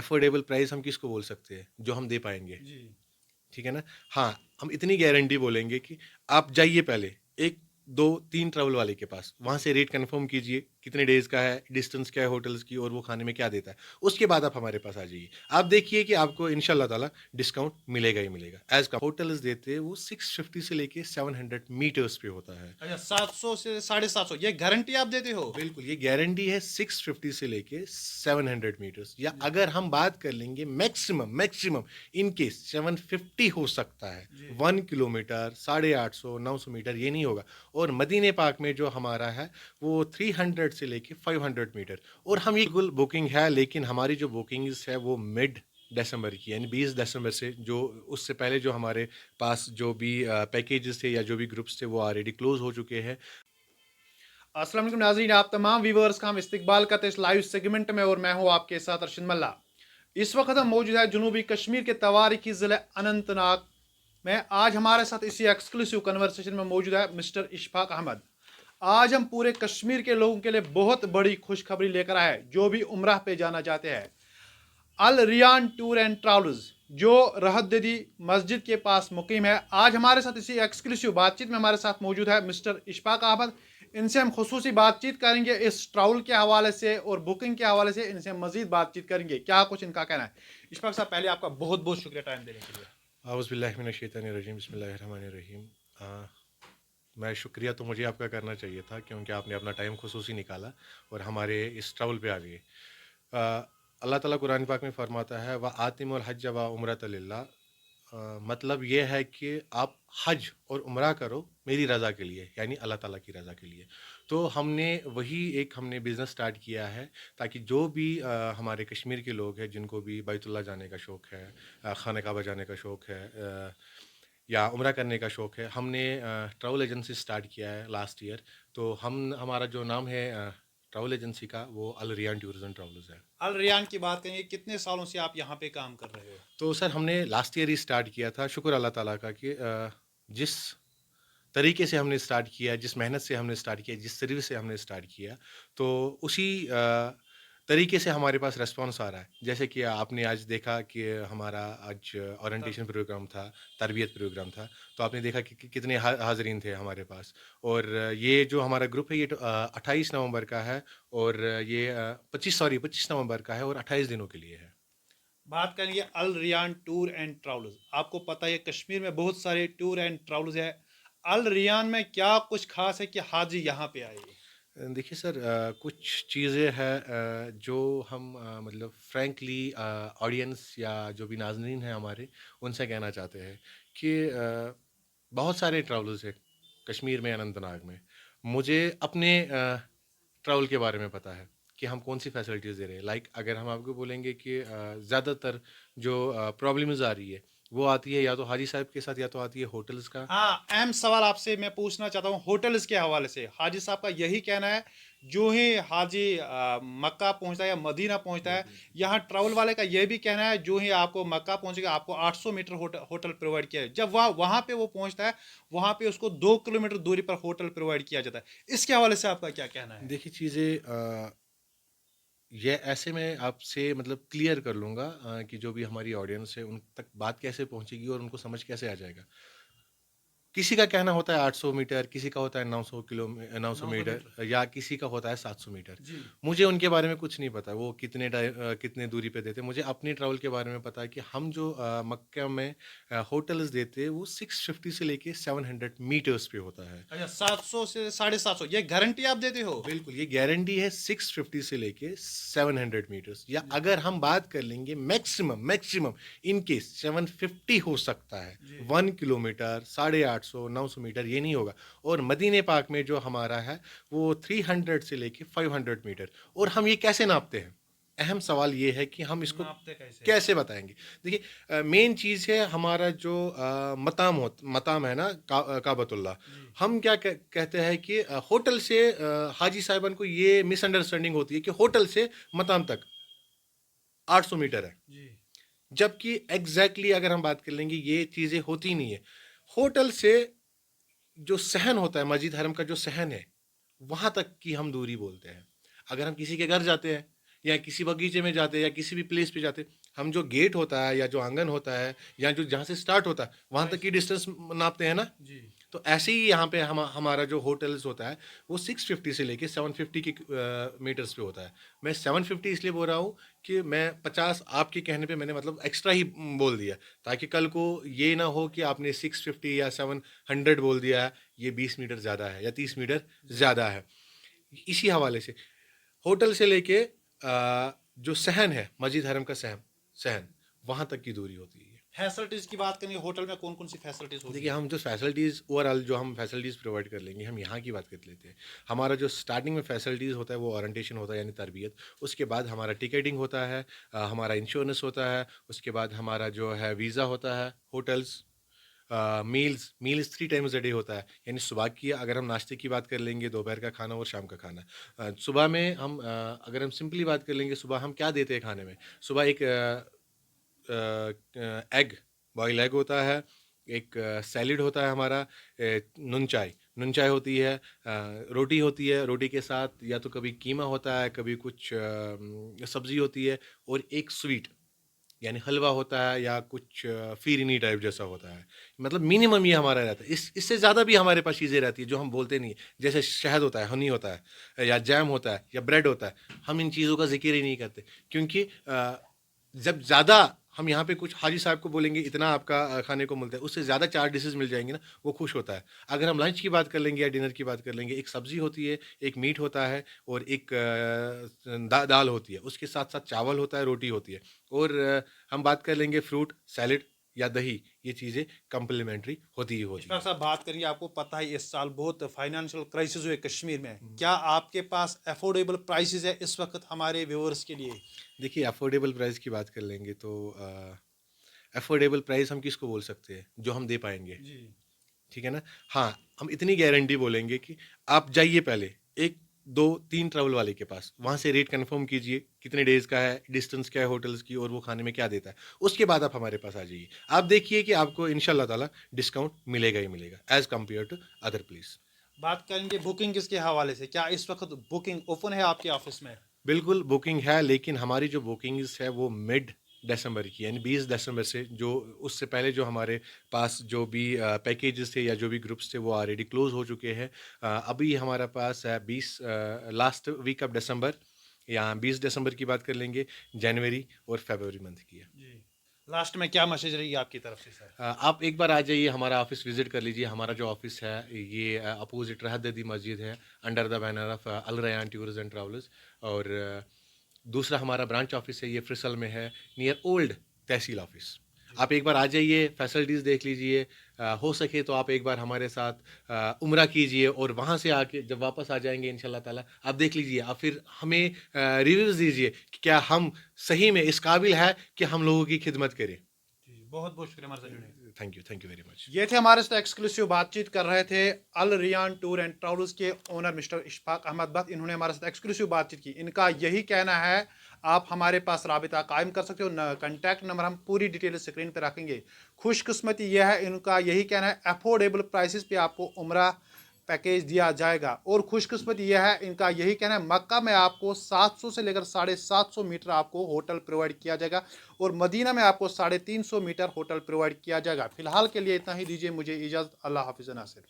Affordable price हम किसको बोल सकते हैं? जो हम दे पाएँगे, जी। ठीक है ना? हाँ, हम इतनी गारंटी बोलेंगे कि आप जाइए पहले 1, 2, 3 ट्रैवल वाले के पास, वहाँ जी। से रेट कन्फर्म कीजिए, कितने डेज़ का है, डिस्टेंस क्या है होटल्स की और वो खाने में क्या देता है। उसके बाद आप हमारे पास आ जाइए। आप देखिए कि आपको इंशाअल्लाह ताला डिस्काउंट मिलेगा ही मिलेगा। ऐज़ क होटल्स देते हैं वो 650 से लेके 700 मीटर्स पे होता है। अच्छा, 700 से 750, ये गारंटी आप देते हो? बिल्कुल, ये गारंटी है 650 से लेके 700 मीटर्स या जी। अगर हम बात कर लेंगे मैक्सिमम मैक्सिमम इन केस 750 हो सकता है। जी। 1 किलोमीटर 850 900 मीटर ये नहीं होगा और मदीने पाक में जो हमारा है वो 300 से लेके 500 मीटर और हम ये बिल्कुल बुकिंग है लेकिन हमारी जो बुकिंग्स है वो मिड दिसंबर की यानी 20 दिसंबर से जो उससे पहले जो हमारे पास जो भी पैकेजेस थे या जो भी ग्रुप्स थे वो ऑलरेडी क्लोज हो चुके हैं। अस्सलाम वालेकुम नाज़रीन, आप तमाम व्यूवर्स का हम इस्तकबाल करते हैं इस लाइव सेगमेंट में और मैं हूं आपके साथ अरशद मल्ला। इस वक्त हम मौजूद है जनूबी कश्मीर के तवारीखी ज़िले अनंतनाग में। आज हमारे साथ इसी एक्सक्लूसिव कन्वर्सेशन में मौजूद है मिस्टर इशफाक अहमद। आज हम पूरे कश्मीर के लोगों के लिए बहुत बड़ी खुशखबरी लेकर आए हैं, जो भी उम्राह पे जाना चाहते हैं। अल रियान टूर एंड ट्रैवल्स जो रहददी मस्जिद के पास मुकीम है। आज हमारे साथ इसी एक्सक्लूसिव बातचीत में हमारे साथ मौजूद है मिस्टर इशफाक अहमद। इनसे हम खुसूसी बातचीत करेंगे इस ट्रैवल के हवाले से और बुकिंग के हवाले से। इनसे मजीद बातचीत करेंगे, क्या कुछ इनका कहना है। इशफाक साहब, पहले आपका बहुत बहुत शुक्रिया टाइम देने के लिए। औज़ुबिल्लाहि बिस्मिल्लाहिर्रहमानिर्रहीम। मैं शुक्रिया तो मुझे आपका करना चाहिए था क्योंकि आपने अपना टाइम खुसूसी निकाला और हमारे इस ट्रैवल पे आ गए। अल्लाह ताला कुरान पाक में फ़रमाता है व आतिमुल हज्ज व उम्रत लिल्लाह। मतलब ये है कि आप हज और उम्रा करो मेरी रज़ा के लिए यानी अल्लाह ताला की रज़ा के लिए। तो हमने बिज़नेस स्टार्ट किया है ताकि जो भी हमारे कश्मीर के लोग हैं जिनको भी बैतुल्लाह जाने का शौक़ है, खाना काबा जाने का शौक़ है, या उम्रा करने का शौक़ है, हमने ट्रैवल एजेंसी स्टार्ट किया है लास्ट ईयर। तो हमारा जो नाम है ट्रैवल एजेंसी का वो अल रियान टूर्स एंड ट्रैवल्स है। अल रियान की बात करेंगे, कितने सालों से आप यहाँ पे काम कर रहे हो? तो सर हमने लास्ट ईयर ही स्टार्ट किया था, शुक्र अल्लाह ताला का कि जिस तरीके से हमने स्टार्ट किया, जिस मेहनत से हमने स्टार्ट किया, जिस सर्विस से हमने स्टार्ट किया, तो उसी तरीके से हमारे पास रिस्पॉन्स आ रहा है। जैसे कि आपने आज देखा कि हमारा आज ओरिएंटेशन प्रोग्राम था, तरबियत प्रोग्राम था, तो आपने देखा कि कितने हाज़रीन थे हमारे पास। और ये जो हमारा ग्रुप है ये 28 नवंबर का है और ये 25 नवंबर का है और 28 दिनों के लिए है। बात करेंगे अल रियान टूर एंड ट्रैवल्स। आपको पता है कश्मीर में बहुत सारे टूर एंड ट्रैवल्स है। अल रियान में क्या कुछ खास है कि हाजी यहाँ पे आए? देखिए सर, कुछ चीज़ें हैं जो हम मतलब फ्रैंकली ऑडियंस या जो भी नाज़रीन हैं हमारे, उनसे कहना चाहते हैं कि बहुत सारे ट्रैवलर्स हैं कश्मीर में, अनंतनाग में। मुझे अपने ट्रैवल के बारे में पता है कि हम कौन-सी फैसिलिटीज़ दे रहे हैं। लाइक अगर हम आपको बोलेंगे कि ज़्यादातर जो प्रॉब्लम्स आ रही है, वो आती है या तो हाजी साहब के साथ या तो आती है होटल्स का। हाँ, अहम सवाल आपसे मैं पूछना चाहता हूँ होटल्स के हवाले से। हाजी साहब का यही कहना है, जो ही हाजी मक्का पहुंचता है या मदीना पहुंचता है, यहाँ ट्रैवल वाले का यह भी कहना है जो ही आपको मक्का पहुंचेगा आपको 800 मीटर होटल प्रोवाइड किया है। जब वह वहाँ पे वो पहुंचता है, वहाँ पे उसको 2 किलोमीटर दूरी पर होटल प्रोवाइड किया जाता है। इसके हवाले से आपका क्या कहना है? देखिए चीज़ें ये ऐसे मैं आपसे मतलब क्लियर कर लूँगा कि जो भी हमारी ऑडियंस है उन तक बात कैसे पहुँचेगी और उनको समझ कैसे आ जाएगा। किसी का कहना होता है 800 मीटर, किसी का होता है 900 900 मीटर। मीटर या किसी का होता है 700 मीटर। जी। मुझे उनके बारे में कुछ नहीं पता, वो कितने दूरी पे देते हैं। मुझे अपनी ट्रैवल के बारे में पता है कि हम जो मक्का में होटल्स देते हैं, वो 650 से लेके 700 मीटर्स पे होता है। अच्छा, 700 से 750, ये गारंटी आप देते हो? बिल्कुल, ये गारंटी है 650 से लेके 700 मीटर्स या जी। अगर हम बात कर लेंगे मैक्सिमम मैक्सिमम इन केस 750 हो सकता है। जी। 1 किलोमीटर 850 900 मीटर ये नहीं होगा और मदीने पाक में जो हमारा है वो 300 से लेके 500 मीटर और हम ये कैसे नापते हैं? अहम सवाल ये है कि हम इसको नापते कैसे? कैसे बताएँगे? देखिए मेन चीज़ है हमारा जो मताम है ना काबतुल्लाह। जी। हम क्या कहते हैं कि होटल से हाजी साहिबान को ये मिसअंडरस्टैंडिंग होती है कि होटल से मताम तक 800 मीटर है। जी। जबकि एग्ज़ैक्टली अगर हम बात कर लेंगे ये चीज़ें होती नहीं है। होटल से जो सहन होता है, मस्जिद हरम का जो सहन है, वहाँ तक की हम दूरी बोलते हैं। अगर हम किसी के घर जाते हैं या किसी बगीचे में जाते हैं या किसी भी प्लेस पे जाते हैं, हम जो गेट होता है या जो आंगन होता है या जो जहाँ से स्टार्ट होता है वहाँ तक की डिस्टेंस नापते हैं ना। जी। तो ऐसे ही यहाँ पे हमारा जो होटल्स होता है वो 650 से लेके 750 की मीटर्स पे होता है। मैं 750 इसलिए बोल रहा हूँ कि मैं 50 आपके कहने पे मैंने मतलब एक्स्ट्रा ही बोल दिया, ताकि कल को ये ना हो कि आपने 650 या 700 बोल दिया है, ये 20 मीटर ज़्यादा है या 30 मीटर ज़्यादा है। इसी हवाले से होटल से लेके जो सहन है, मस्जिद हरम का सहन सहन वहाँ तक की दूरी होती है। फैसिलिटीज की बात करेंगे, होटल में कौन कौन सी फैसिलिटीज होती देखिए, है? हम जो फैसिलिटीज़ ओवरऑल जो हम फैसिलिटीज़ प्रोवाइड कर लेंगे, हम यहाँ की बात कर लेते हैं। हमारा जो स्टार्टिंग में फैसिलिटीज़ होता है वो ओरिएंटेशन होता है यानी तरबियत। उसके बाद हमारा टिकटिंग होता है, हमारा इंश्योरेंस होता है, उसके बाद हमारा जो है वीज़ा होता है, hotels, meals 3 times a day होता है। यानी सुबह की अगर हम नाश्ते की बात कर लेंगे, दोपहर का खाना और शाम का खाना। सुबह में हम अगर हम सिंपली बात कर लेंगे, सुबह हम क्या देते हैं खाने में? सुबह एक एग, बॉयल एग होता है, एक सैलिड होता है हमारा, नून चाय होती है, रोटी होती है, रोटी के साथ या तो कभी कीमा होता है, कभी कुछ सब्ज़ी होती है और एक स्वीट यानी हलवा होता है या कुछ फ़िरनी टाइप जैसा होता है। मतलब मिनिमम ये हमारा रहता है। इससे ज़्यादा भी हमारे पास चीज़ें रहती हैं जो हम बोलते नहीं हैं। जैसे शहद होता है, हनी होता है या जैम होता है या ब्रेड होता है। हम इन चीज़ों का ज़िक्र ही नहीं करते क्योंकि जब ज़्यादा हम यहाँ पे कुछ हाजी साहब को बोलेंगे इतना आपका खाने को मिलता है, उससे ज़्यादा 4 डिशेज़ मिल जाएँगी ना, वो खुश होता है। अगर हम लंच की बात कर लेंगे या डिनर की बात कर लेंगे, एक सब्ज़ी होती है, एक मीट होता है और एक दाल होती है। उसके साथ-साथ चावल होता है, रोटी होती है और हम बात कर लेंगे फ्रूट, सैलेड या दही, ये चीज़ें कॉम्प्लीमेंट्री होती ही होती इशफाक हैं। साहब, बात करेंगे, आपको पता है इस साल बहुत फाइनेंशियल क्राइसिस हुए कश्मीर में, हुँ। क्या आपके पास अफोर्डेबल प्राइसेस है इस वक्त हमारे व्यूअर्स के लिए? देखिए, अफ़ोर्डेबल प्राइस की बात कर लेंगे तो अफ़ोर्डेबल प्राइस हम किसको बोल सकते हैं? जो हम दे पाएँगे। जी। ठीक है ना? हाँ, हम इतनी गारंटी बोलेंगे कि आप जाइए पहले 1, 2, 3 ट्रैवल वाले के पास, वहाँ से रेट कन्फर्म कीजिए, कितने डेज़ का है, डिस्टेंस क्या है होटल्स की और वो खाने में क्या देता है। उसके बाद आप हमारे पास आ जाइए। आप देखिए कि आपको इंशाअल्लाह ताला डिस्काउंट मिलेगा ही मिलेगा as compare to other place. बात करेंगे बुकिंग किसके हवाले से, क्या इस वक्त बुकिंग ओपन है आपके ऑफिस में? बिल्कुल बुकिंग है, लेकिन हमारी जो बुकिंग्स है वो मिड दिसंबर की यानी 20 दिसंबर से, जो उससे पहले जो हमारे पास जो भी पैकेजेस थे या जो भी ग्रुप्स थे वो ऑलरेडी क्लोज हो चुके हैं। अभी हमारा पास है 20 लास्ट वीक ऑफ दिसंबर या 20 दिसंबर की बात कर लेंगे, जनवरी और फरवरी मंथ की है। जी। लास्ट में क्या मैसेज रहेगी आपकी तरफ से सर? आप एक बार आ जाइए, हमारा ऑफिस विजिट कर लीजिए। हमारा जो ऑफिस है ये अपोजिट रहददी मस्जिद है, under the banner of Al Rayan tours and travellers. और दूसरा हमारा ब्रांच ऑफिस है, ये फ्रिसल में है, नियर ओल्ड तहसील ऑफिस। आप एक बार आ जाइए, फैसिलिटीज़ देख लीजिए। हो सके तो आप एक बार हमारे साथ उम्रा कीजिए और वहाँ से आके जब वापस आ जाएंगे इंशाल्लाह ताला आप देख लीजिए, आप फिर हमें रिव्यूज़ दीजिए कि क्या हम सही में इस काबिल है कि हम लोगों की खिदमत करें। जी, बहुत बहुत शुक्रिया हमारे साथ जुड़ने के लिए। Thank you very much. ये थे हमारे साथ एक्सक्लूसिव बातचीत कर रहे थे Al Riyan tour and travels के ओनर मिस्टर इशफाक अहमद बट। इन्होंने हमारे साथ एक्सक्लूसिव बातचीत की। इनका यही कहना है, आप हमारे पास राबिता कायम कर सकते हो। कंटैक्ट नंबर हम पूरी डिटेल स्क्रीन पर रखेंगे। खुशकिस्मती यह है, इनका यही कहना है, अफोर्डेबल प्राइसेस पे आपको उम्रा पैकेज दिया जाएगा। और खुशकिस्मती यह है, इनका यही कहना है, मक्का में आपको 700 से लेकर 750 मीटर आपको होटल प्रोवाइड किया जाएगा और मदीना में आपको 350 मीटर होटल प्रोवाइड किया जाएगा। फिलहाल के लिए इतना ही, दीजिए मुझे इजाज़त। अल्लाह हाफिज़ नासिर।